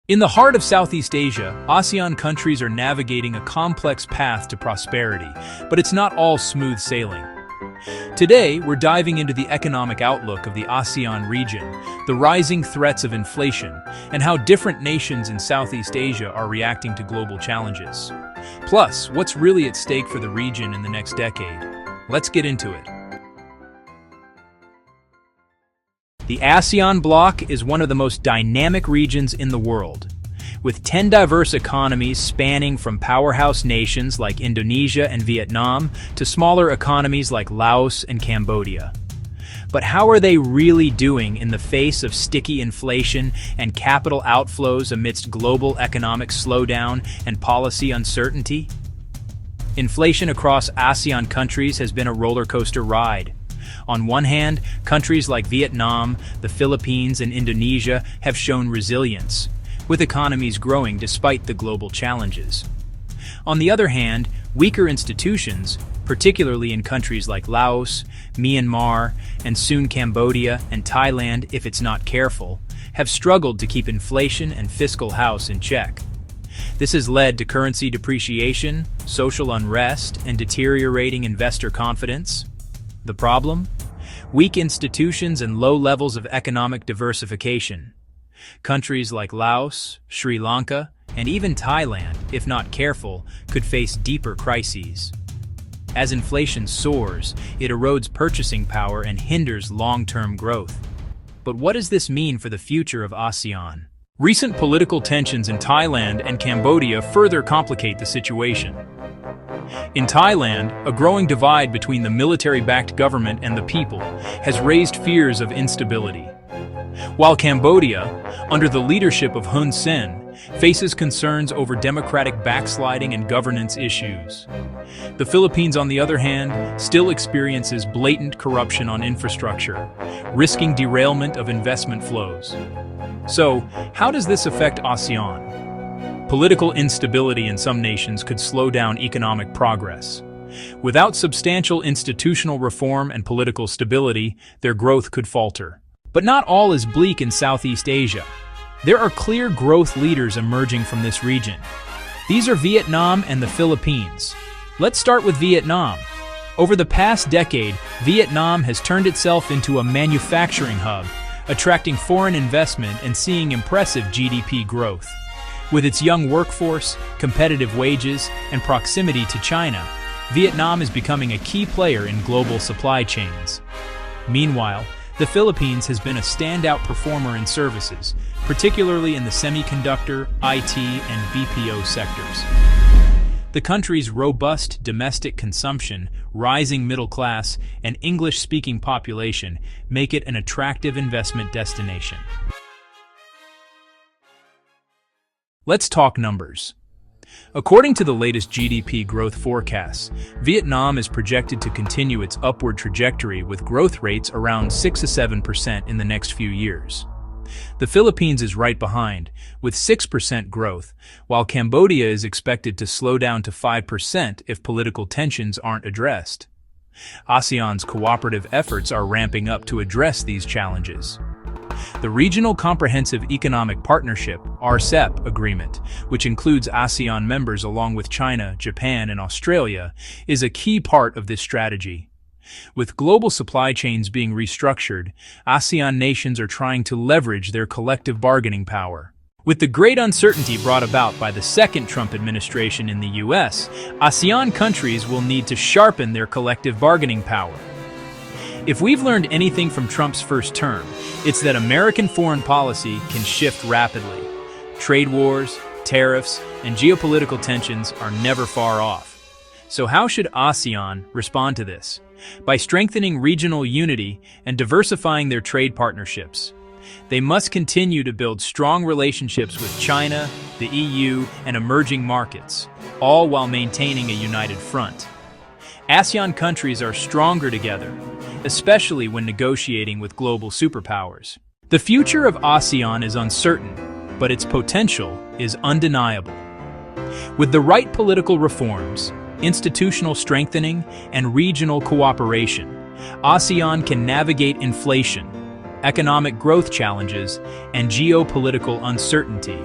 In the heart of Southeast Asia, ASEAN countries are navigating a complex path to prosperity, but it's not all smooth sailing. Today, we're diving into the economic outlook of the ASEAN region, the rising threats of inflation, and how different nations in Southeast Asia are reacting to global challenges. Plus, what's really at stake for the region in the next decade? Let's get into it. The ASEAN bloc is one of the most dynamic regions in the world, with 10 diverse economies spanning from powerhouse nations like Indonesia and Vietnam to smaller economies like Laos and Cambodia. But how are they really doing in the face of sticky inflation and capital outflows amidst global economic slowdown and policy uncertainty? Inflation across ASEAN countries has been a roller coaster ride. On one hand, countries like Vietnam, the Philippines, and Indonesia have shown resilience, with economies growing despite the global challenges. On the other hand, weaker institutions, particularly in countries like Laos, Myanmar, and soon Cambodia and Thailand if it's not careful, have struggled to keep inflation and fiscal house in check. This has led to currency depreciation, social unrest, and deteriorating investor confidence. The problem? Weak institutions and low levels of economic diversification. Countries like Laos, Sri Lanka, and even Thailand, if not careful, could face deeper crises. As inflation soars, it erodes purchasing power and hinders long-term growth. But what does this mean for the future of ASEAN? Recent political tensions in Thailand and Cambodia further complicate the situation. In Thailand, a growing divide between the military-backed government and the people has raised fears of instability. While Cambodia, under the leadership of Hun Sen, faces concerns over democratic backsliding and governance issues. The Philippines, on the other hand, still experiences blatant corruption on infrastructure, risking derailment of investment flows. So, how does this affect ASEAN? Political instability in some nations could slow down economic progress. Without substantial institutional reform and political stability, their growth could falter. But not all is bleak in Southeast Asia. There are clear growth leaders emerging from this region. These are Vietnam and the Philippines. Let's start with Vietnam. Over the past decade, Vietnam has turned itself into a manufacturing hub, attracting foreign investment and seeing impressive GDP growth. With its young workforce, competitive wages, and proximity to China, Vietnam is becoming a key player in global supply chains. Meanwhile, the Philippines has been a standout performer in services, particularly in the semiconductor, IT, and BPO sectors. The country's robust domestic consumption, rising middle class, and English-speaking population make it an attractive investment destination. Let's talk numbers. According to the latest GDP growth forecasts, Vietnam is projected to continue its upward trajectory with growth rates around 6 to 7% in the next few years. The Philippines is right behind, with 6% growth, while Cambodia is expected to slow down to 5% if political tensions aren't addressed. ASEAN's cooperative efforts are ramping up to address these challenges. The Regional Comprehensive Economic Partnership (RCEP) agreement, which includes ASEAN members along with China, Japan, and Australia, is a key part of this strategy. With global supply chains being restructured, ASEAN nations are trying to leverage their collective bargaining power. With the great uncertainty brought about by the second Trump administration in the US, ASEAN countries will need to sharpen their collective bargaining power. If we've learned anything from Trump's first term, it's that American foreign policy can shift rapidly. Trade wars, tariffs, and geopolitical tensions are never far off. So how should ASEAN respond to this? By strengthening regional unity and diversifying their trade partnerships. They must continue to build strong relationships with China, the EU, and emerging markets, all while maintaining a united front. ASEAN countries are stronger together, especially when negotiating with global superpowers. The future of ASEAN is uncertain, but its potential is undeniable. With the right political reforms, institutional strengthening, and regional cooperation, ASEAN can navigate inflation, economic growth challenges, and geopolitical uncertainty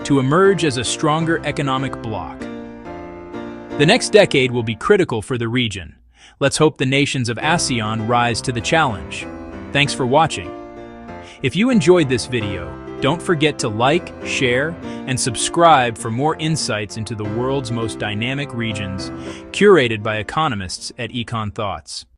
to emerge as a stronger economic bloc. The next decade will be critical for the region. Let's hope the nations of ASEAN rise to the challenge. Thanks for watching. If you enjoyed this video, don't forget to like, share, and subscribe for more insights into the world's most dynamic regions, curated by economists at Econ Thoughts.